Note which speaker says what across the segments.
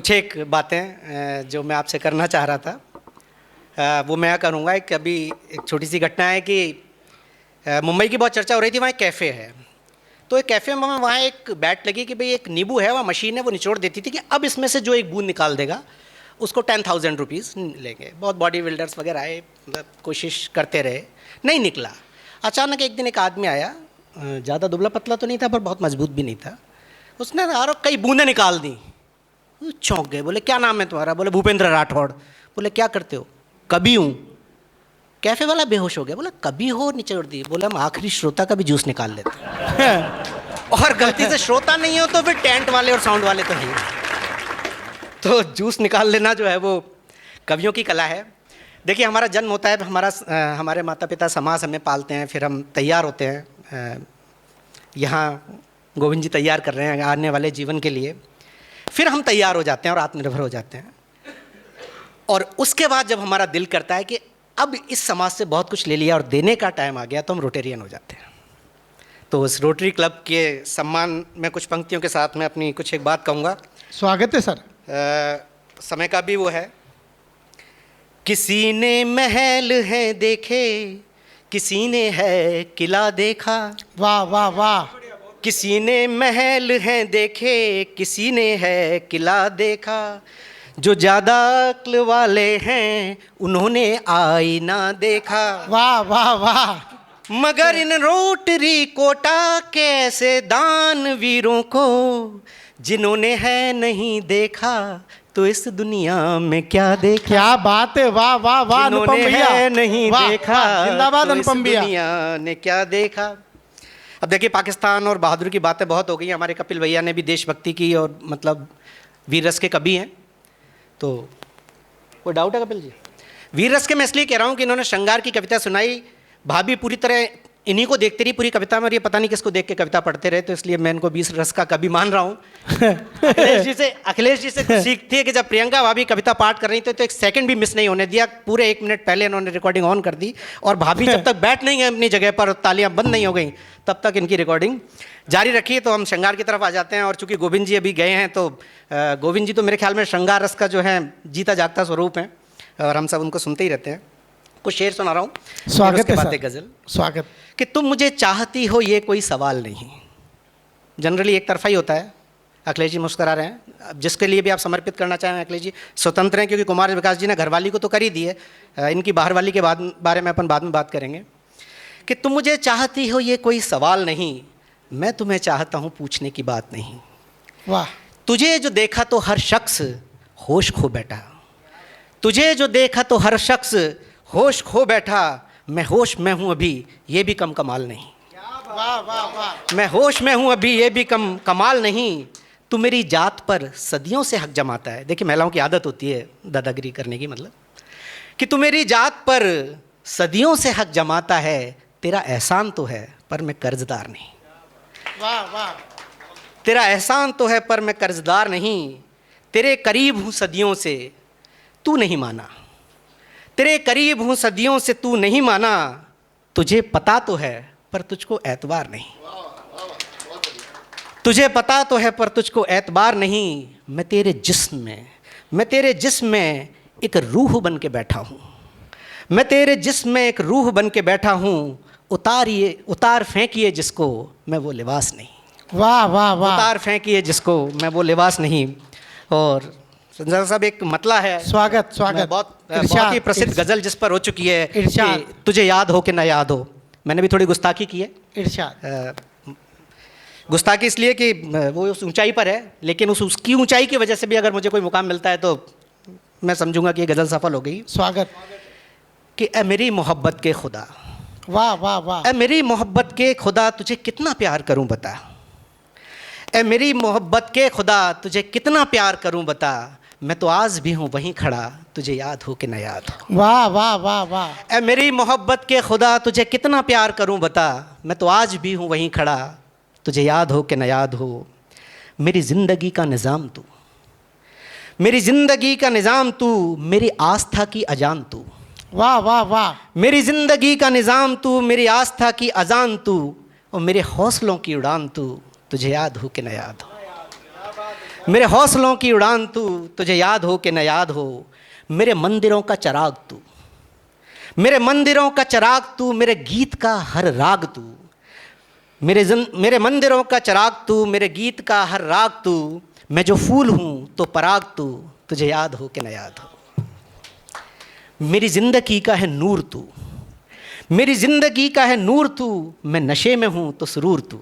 Speaker 1: कुछ एक बातें जो मैं आपसे करना चाह रहा था वो मैं करूँगा। एक अभी एक छोटी सी घटना है कि मुंबई की बहुत चर्चा हो रही थी, वहाँ एक कैफ़े है। तो एक कैफ़े में वहाँ एक बैट लगी कि भाई एक नींबू है, वहाँ मशीन है, वो निचोड़ देती थी कि अब इसमें से जो एक बूंद निकाल देगा उसको 10,000 रुपीज़ लेंगे। बहुत बॉडी बिल्डर्स वगैरह आए, मतलब कोशिश करते रहे, नहीं निकला। अचानक एक दिन एक आदमी आया, ज़्यादा दुबला पतला तो नहीं था पर बहुत मजबूत भी नहीं था। उसने और कई बूंदें निकाल दी। चौंक गए, बोले क्या नाम है तुम्हारा? बोले भूपेंद्र राठौड़। बोले क्या करते हो? कभी हूँ। कैफे वाला बेहोश हो गया, बोला कभी हो निचोड़ दी? बोला हम आखिरी श्रोता का भी जूस निकाल लेते हैं। और गलती से श्रोता नहीं हो तो फिर टेंट वाले और साउंड वाले तो हैं। तो जूस निकाल लेना जो है वो कवियों की कला है। देखिए हमारा जन्म होता है, हमारे माता पिता समाज हमें पालते हैं, फिर हम तैयार होते हैं। यहाँ गोविंद जी तैयार कर रहे हैं आने वाले जीवन के लिए। फिर हम तैयार हो जाते हैं और आत्मनिर्भर हो जाते हैं। और उसके बाद जब हमारा दिल करता है कि अब इस समाज से बहुत कुछ ले लिया और देने का टाइम आ गया, तो हम रोटेरियन हो जाते हैं। तो उस रोटरी क्लब के सम्मान में कुछ पंक्तियों के साथ मैं अपनी कुछ एक बात कहूँगा।
Speaker 2: स्वागत है सर।
Speaker 1: समय का भी वो है। किसी ने महल है देखे, किसी ने है किला देखा।
Speaker 2: वाह वाह वाह।
Speaker 1: किसी ने महल हैं देखे, किसी ने है किला देखा। जो ज़्यादा अक्ल वाले हैं उन्होंने आईना देखा।
Speaker 2: वाह वाह वाह।
Speaker 1: मगर इन रोटरी कोटा के ऐसे दानवीरों को जिन्होंने है नहीं देखा, तो इस दुनिया में क्या देखा।
Speaker 2: क्या बात है, वाह वाह वाह। अनुपम भैया
Speaker 1: है नहीं देखा,
Speaker 2: जिंदाबाद
Speaker 1: तो इस
Speaker 2: अनुपम भैया।
Speaker 1: दुनिया ने क्या देखा। अब देखिए पाकिस्तान और बहादुरी की बातें बहुत हो गई। हमारे कपिल भैया ने भी देशभक्ति की और मतलब वीर रस के कवि हैं। तो कोई डाउट है कपिल जी? वीर रस के मैं इसलिए कह रहा हूँ कि इन्होंने श्रृंगार की कविता सुनाई, भाभी पूरी तरह इन्हीं को देखती रही पूरी कविता में, और ये पता नहीं किसको देख के कविता पढ़ते रहे। तो इसलिए मैं इनको 20 रस का कवि मान रहा हूँ। अखिलेश जी से सीखती है कि जब प्रियंका भाभी कविता पाठ कर रही थी तो एक सेकंड भी मिस नहीं होने दिया। पूरे 1 मिनट पहले इन्होंने रिकॉर्डिंग ऑन कर दी, और भाभी जब तक बैठ नहीं गए अपनी जगह पर और तालियां बंद नहीं हो गई तब तक इनकी रिकॉर्डिंग जारी रखी। तो हम श्रृंगार की तरफ आ जाते हैं। और चूंकि गोविंद जी अभी गए हैं, तो गोविंद जी तो मेरे ख्याल में श्रृंगार रस का जो है जीता जागता स्वरूप है, और हम सब उनको सुनते ही रहते हैं। कुछ शेर सुना रहा हूँ।
Speaker 2: स्वागत है
Speaker 1: सर। गजल।
Speaker 2: स्वागत।
Speaker 1: कि तुम मुझे चाहती हो ये कोई सवाल नहीं। जनरली एक तरफा ही होता है। अखिलेश जी मुस्करा रहे हैं। अब जिसके लिए भी आप समर्पित करना चाहें अखिलेश जी स्वतंत्र हैं, क्योंकि कुमार विकास जी ने घरवाली को तो कर ही दी है। इनकी बाहरवाली के बारे में अपन बाद में बात करेंगे। कि तुम मुझे चाहती हो ये कोई सवाल नहीं, मैं तुम्हें चाहता हूँ पूछने की बात नहीं।
Speaker 2: वाह।
Speaker 1: तुझे जो देखा तो हर शख्स होश खो बैठा। तुझे जो देखा तो हर शख्स होश खो बैठा। मैं होश में हूँ अभी, ये भी कम कमाल नहीं।
Speaker 2: वाह वाह वाह।
Speaker 1: मैं होश में हूँ अभी, ये भी कम कमाल नहीं। तू मेरी जात पर सदियों से हक जमाता है। देखिए महिलाओं की आदत होती है दादागिरी करने की, मतलब कि तू मेरी जात पर सदियों से हक जमाता है। तेरा एहसान तो है पर मैं कर्जदार नहीं।
Speaker 2: वाह वाह।
Speaker 1: तेरा एहसान तो है पर मैं कर्जदार नहीं। तेरे करीब हूँ सदियों से, तू नहीं माना। तेरे करीब हूँ सदियों से, तू नहीं माना। तुझे पता तो है पर तुझको एतबार नहीं। तुझे पता तो है पर तुझको एतबार नहीं। मैं तेरे जिस्म में एक रूह बन के बैठा हूँ। मैं तेरे जिस्म में एक रूह बन के बैठा हूँ। उतार फेंकिए जिसको मैं वो लिबास नहीं।
Speaker 2: वाह वाह वाह।
Speaker 1: उतार फेंकिए जिसको मैं वो लिबास नहीं। और संजय साहब एक मतला है।
Speaker 2: स्वागत स्वागत।
Speaker 1: बहुत ही प्रसिद्ध गजल जिस पर हो चुकी है
Speaker 2: इरशाद।
Speaker 1: कि तुझे याद हो कि ना याद हो। मैंने भी थोड़ी गुस्ताखी की है।
Speaker 2: इरशाद।
Speaker 1: गुस्ताखी इसलिए कि वो उस ऊंचाई पर है, लेकिन उसकी ऊंचाई की वजह से भी अगर मुझे कोई मुकाम मिलता है तो मैं समझूंगा कि ये गज़ल सफल हो गई।
Speaker 2: स्वागत।
Speaker 1: कि ए मेरी मोहब्बत के खुदा।
Speaker 2: वाह वाह वाह।
Speaker 1: ए मेरी मोहब्बत के खुदा तुझे कितना प्यार करूं बता। ए मेरी मोहब्बत के खुदा तुझे कितना प्यार करूं बता। मैं तो आज भी हूँ वहीं खड़ा, तुझे याद हो कि न याद हो।
Speaker 2: वाह वाह वाह वाह।
Speaker 1: ए मेरी मोहब्बत के खुदा तुझे कितना प्यार करूं बता। मैं तो आज भी हूँ वहीं खड़ा, तुझे याद हो कि न याद हो। मेरी ज़िंदगी का निज़ाम तू, मेरी ज़िंदगी का निज़ाम तू, मेरी आस्था की अजान तू।
Speaker 2: वाह वाह वाह।
Speaker 1: मेरी ज़िंदगी का निज़ाम तू, मेरी आस्था की अजान तू, और मेरे हौसलों की उड़ान तू। तुझे याद हो कि न याद हो। मेरे हौसलों की उड़ान तू, तुझे याद हो कि न याद हो, मेरे मंदिरों का चिराग तू, मेरे मंदिरों का चिराग तू, मेरे गीत का हर राग तू, मेरे मंदिरों का चिराग तू, मेरे गीत का हर राग तू, मैं जो फूल हूँ तो पराग तू, तुझे याद हो कि न याद हो। मेरी ज़िंदगी का है नूर तू, मेरी ज़िंदगी का है नूर तू, मैं नशे में हूँ तो सुरूर तू,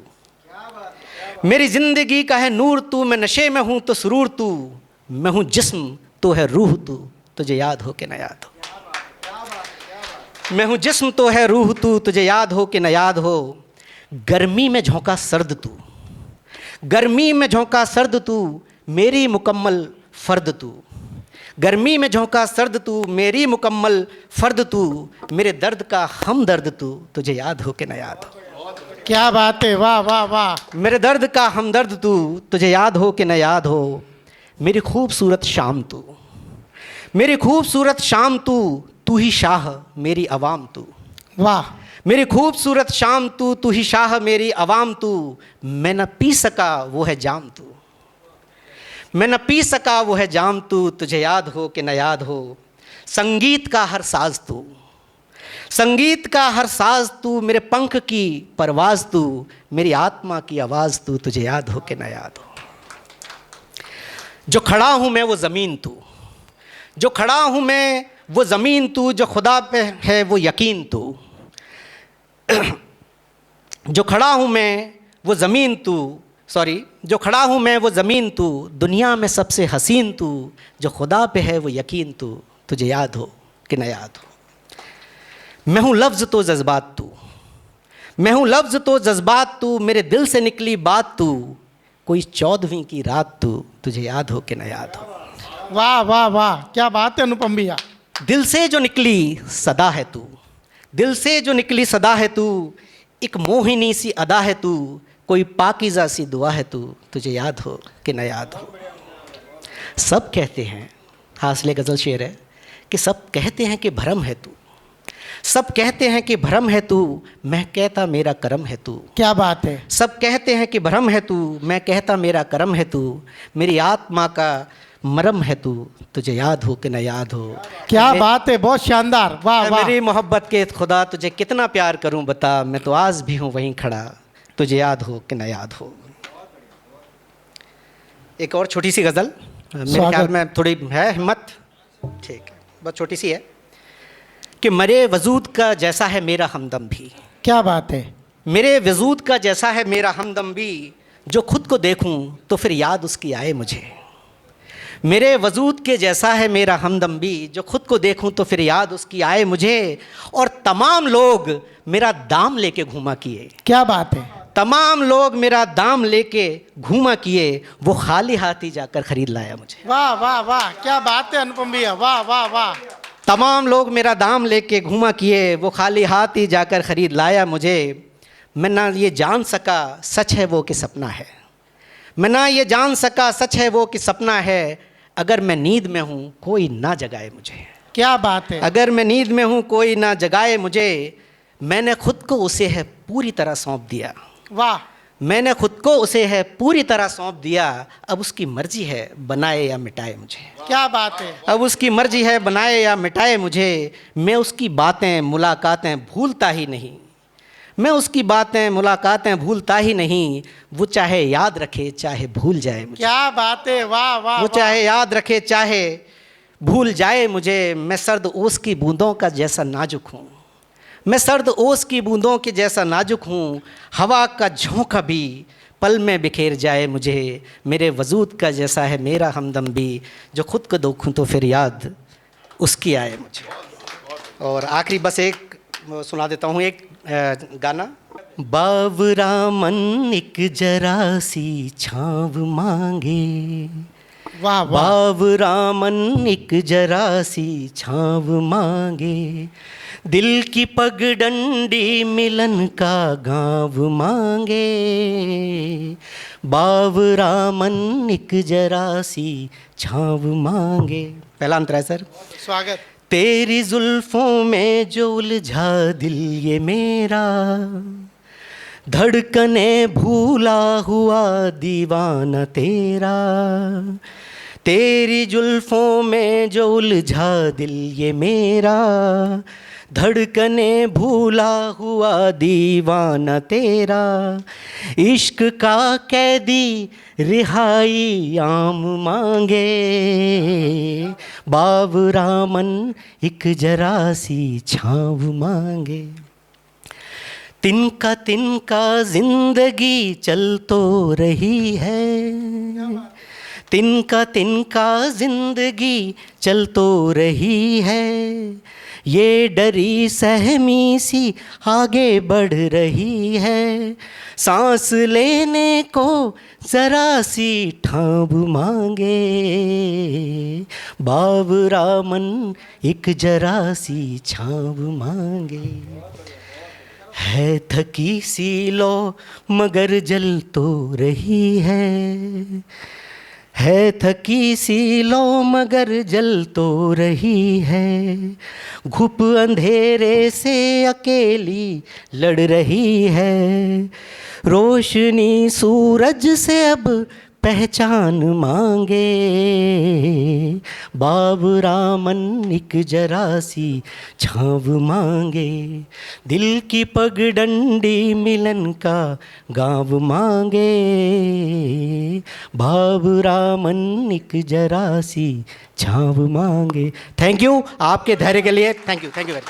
Speaker 1: मेरी ज़िंदगी का है नूर तू, मैं नशे में हूँ तो सुरूर तू, मैं हूँ जिस्म तो है रूह तू, तुझे याद हो कि न याद हो। मैं हूँ जिस्म तो है रूह तू, तुझे याद हो कि न याद हो। गर्मी में झोंका सर्द तू, गर्मी में झोंका सर्द तू, मेरी मुकम्मल फ़र्द तू, गर्मी में झोंका सर्द तू, मेरी मुकम्मल फ़र्द तू, मेरे दर्द का हमदर्द तू, तुझे याद हो कि न याद हो।
Speaker 2: क्या बात है, वाह वाह वाह।
Speaker 1: मेरे दर्द का हमदर्द तू, तुझे याद हो कि न याद हो। मेरी खूबसूरत शाम तू, मेरी खूबसूरत शाम तू, तू ही शाह मेरी आवाम तू,
Speaker 2: वाह।
Speaker 1: मेरी खूबसूरत शाम तू, तू ही शाह मेरी आवाम तू, मैं न पी सका वो है जाम तू, मैं न पी सका वो है जाम तू, तुझे याद हो कि न याद हो। संगीत का हर साज तू, संगीत का हर साज तू, मेरे पंख की परवाज़ तू, मेरी आत्मा की आवाज़ तू, तुझे याद हो कि न याद हो। जो खड़ा हूँ मैं वो ज़मीन तू, जो खड़ा हूँ मैं वो ज़मीन तू, जो खुदा पे है वो यकीन तू, जो खड़ा हूँ मैं वो ज़मीन तू, जो खड़ा हूँ मैं वो ज़मीन तू, दुनिया में सबसे हसीन तू, जो खुदा पे है वो यकीन तू, तुझे याद हो कि न याद हो। मैं हूँ लफ्ज़ तो जज्बात तू, मैं हूँ लफ्ज़ तो जज्बात तू, मेरे दिल से निकली बात तू, कोई 14वीं की रात तू, तुझे याद हो कि न याद हो।
Speaker 2: वाह वाह वाह, क्या बात है अनुपम भैया।
Speaker 1: दिल से जो निकली सदा है तू, दिल से जो निकली सदा है तू, एक मोहिनी सी अदा है तू, कोई पाकीज़ा सी दुआ है तू, तुझे याद हो कि न याद हो। सब कहते हैं, हासले गज़ल शेर है कि सब कहते हैं कि भरम है तू, सब कहते हैं कि भरम है तू, मैं कहता मेरा करम है तू।
Speaker 2: क्या बात है।
Speaker 1: सब कहते हैं कि भरम है तू, मैं कहता मेरा करम है तू, मेरी आत्मा का मरम है तू, तुझे याद हो कि न याद हो।
Speaker 2: क्या बात है, बहुत शानदार, वाह वाह।
Speaker 1: मेरी मोहब्बत के खुदा तुझे कितना प्यार करूं बता, मैं तो आज भी हूं वहीं खड़ा, तुझे याद हो कि न याद हो। एक और छोटी सी गज़ल, मेरे ख्याल में थोड़ी है हिम्मत, ठीक है, बहुत छोटी सी है कि मरे वजूद का जैसा है मेरा हमदम भी।
Speaker 2: क्या बात है।
Speaker 1: मेरे वजूद का जैसा है मेरा हमदम भी, जो खुद को देखूं तो फिर याद उसकी आए मुझे। मेरे वजूद के जैसा है मेरा हमदम भी, जो खुद को देखूं तो फिर याद उसकी आए मुझे, और तमाम लोग मेरा दाम लेके घूमा किए।
Speaker 2: क्या बात है।
Speaker 1: तमाम लोग मेरा दाम लेके घूमा किए, वो खाली हाथ ही जाकर खरीद लाया मुझे।
Speaker 2: वाह वाह वाह, क्या बात है अनुपम भैया, वाह वाह वाह।
Speaker 1: तमाम लोग मेरा दाम लेके घूमा किए, वो खाली हाथ ही जाकर खरीद लाया मुझे। मैं ना ये जान सका सच है वो कि सपना है, मैं ना ये जान सका सच है वो कि सपना है, अगर मैं नींद में हूँ कोई ना जगाए मुझे।
Speaker 2: क्या बात है।
Speaker 1: अगर मैं नींद में हूँ कोई ना जगाए मुझे, मैंने खुद को उसे है पूरी तरह सौंप दिया।
Speaker 2: वाह।
Speaker 1: मैंने खुद को उसे है पूरी तरह सौंप दिया, अब उसकी मर्जी है बनाए या मिटाए मुझे।
Speaker 2: क्या बात है।
Speaker 1: अब उसकी मर्जी है बनाए या मिटाए मुझे, मैं उसकी बातें मुलाकातें भूलता ही नहीं, मैं उसकी बातें मुलाकातें भूलता ही नहीं, वो चाहे याद रखे चाहे भूल जाए मुझे।
Speaker 2: क्या बात है, वाह वाह।
Speaker 1: वो चाहे याद रखे चाहे भूल जाए मुझे, मैं सर्द ओस की बूंदों का जैसा नाजुक हूँ, मैं सर्द ओस की बूंदों के जैसा नाजुक हूँ, हवा का झोंका भी पल में बिखेर जाए मुझे, मेरे वजूद का जैसा है मेरा हमदम भी, जो खुद को देखूं तो फिर याद उसकी आए मुझे। और आखिरी बस एक सुना देता हूँ, एक गाना। बावरा मन एक जरा सी छाँव मांगे,
Speaker 2: वाह वाह।
Speaker 1: बावरा मन एक जरा सी छाँव मांगे, दिल की पगडंडी मिलन का गाँव मांगे, बावरा मन एक जरा सी छाँव मांगे। पहला अंतर है सर।
Speaker 2: स्वागत।
Speaker 1: तेरी जुल्फ़ों में जो उलझा दिल ये मेरा, धड़कने भूला हुआ दीवाना तेरा, तेरी जुल्फों में जो उलझा दिल ये मेरा, धड़कने भूला हुआ दीवाना तेरा, इश्क का कैदी रिहाई आम मांगे, बावरा मन एक जरा सी छाँव मांगे। तिनका तिनका जिंदगी चल तो रही है, तिनका तिनका जिंदगी चल तो रही है, ये डरी सहमी सी आगे बढ़ रही है, सांस लेने को जरा सी ठाव मांगे, बावरा मन एक जरा सी छाव मांगे। है थकी सी लो मगर जल तो रही है थकी सी लो मगर जल तो रही है, घुप अंधेरे से अकेली लड़ रही है, रोशनी सूरज से अब पहचान मांगे, बावरा मन एक जरा सी छाँव मांगे, दिल की पगडंडी मिलन का गाँव मांगे, बावरा मन एक जरा सी छाँव मांगे। थैंक यू आपके धैर्य के लिए, थैंक यू वेरी मच।